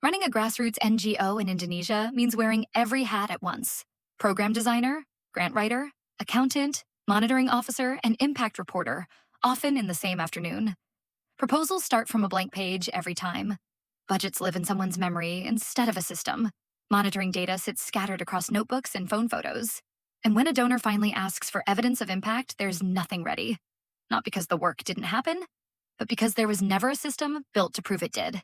Running a grassroots NGO in Indonesia means wearing every hat at once: program designer, grant writer, accountant, monitoring officer, and impact reporter, often in the same afternoon. Proposals start from a blank page every time. Budgets live in someone's memory instead of a system. Monitoring data sits scattered across notebooks and phone photos. And when a donor finally asks for evidence of impact, there's nothing ready. Not because the work didn't happen, but because there was never a system built to prove it did.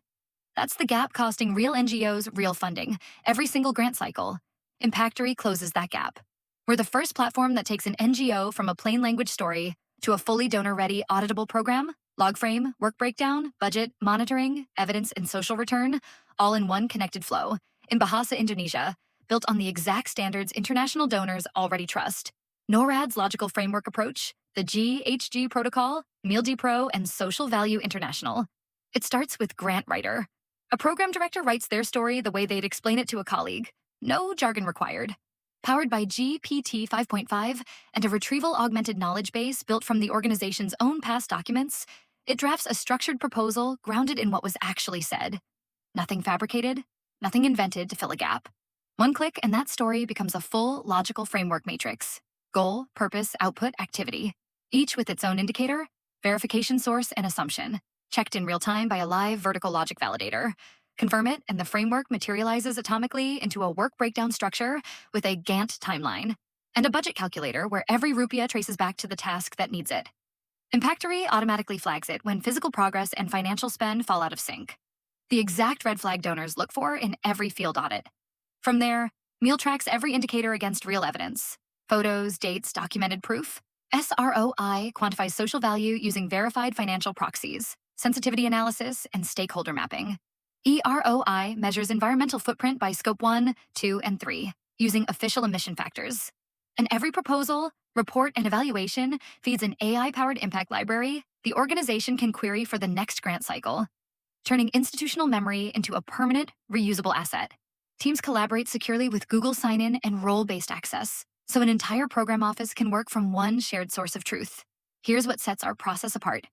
That's the gap costing real NGOs real funding, every single grant cycle. Impactory closes that gap. We're the first platform that takes an NGO from a plain language story to a fully donor-ready auditable program, log frame, work breakdown, budget, monitoring, evidence, and social return, all in one connected flow, in Bahasa Indonesia, built on the exact standards international donors already trust. NORAD's logical framework approach, the GHG protocol, MILD Pro, and Social Value International. It starts with grant writer. A program director writes their story the way they'd explain it to a colleague. No jargon required. Powered by GPT 5.5 and a retrieval-augmented knowledge base built from the organization's own past documents, it drafts a structured proposal grounded in what was actually said. Nothing fabricated, nothing invented to fill a gap. One click and that story becomes a full, logical framework matrix. Goal, purpose, output, activity. Each with its own indicator, verification source, and assumption. Checked in real time by a live vertical logic validator. Confirm it, and the framework materializes atomically into a work breakdown structure with a Gantt timeline, and a budget calculator where every rupiah traces back to the task that needs it. Impactory automatically flags it when physical progress and financial spend fall out of sync. The exact red flag donors look for in every field audit. From there, MEAL tracks every indicator against real evidence. Photos, dates, documented proof. SROI quantifies social value using verified financial proxies, sensitivity analysis, and stakeholder mapping. EROI measures environmental footprint by Scope 1, 2, and 3, using official emission factors. And every proposal, report, and evaluation feeds an AI-powered impact library the organization can query for the next grant cycle, turning institutional memory into a permanent, reusable asset. Teams collaborate securely with Google sign-in and role-based access, so an entire program office can work from one shared source of truth. Here's what sets our process apart.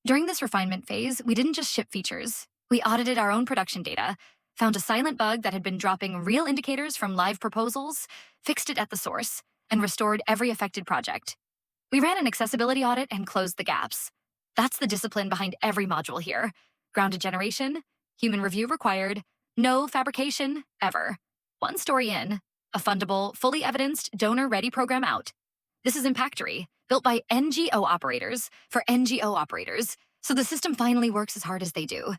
During this refinement phase, we didn't just ship features. We audited our own production data, found a silent bug that had been dropping real indicators from live proposals, fixed it at the source, and restored every affected project. We ran an accessibility audit and closed the gaps. That's the discipline behind every module here. Grounded generation, human review required, no fabrication, ever. One story in, a fundable, fully evidenced, donor-ready program out. This is Impactory, built by NGO operators for NGO operators, so the system finally works as hard as they do.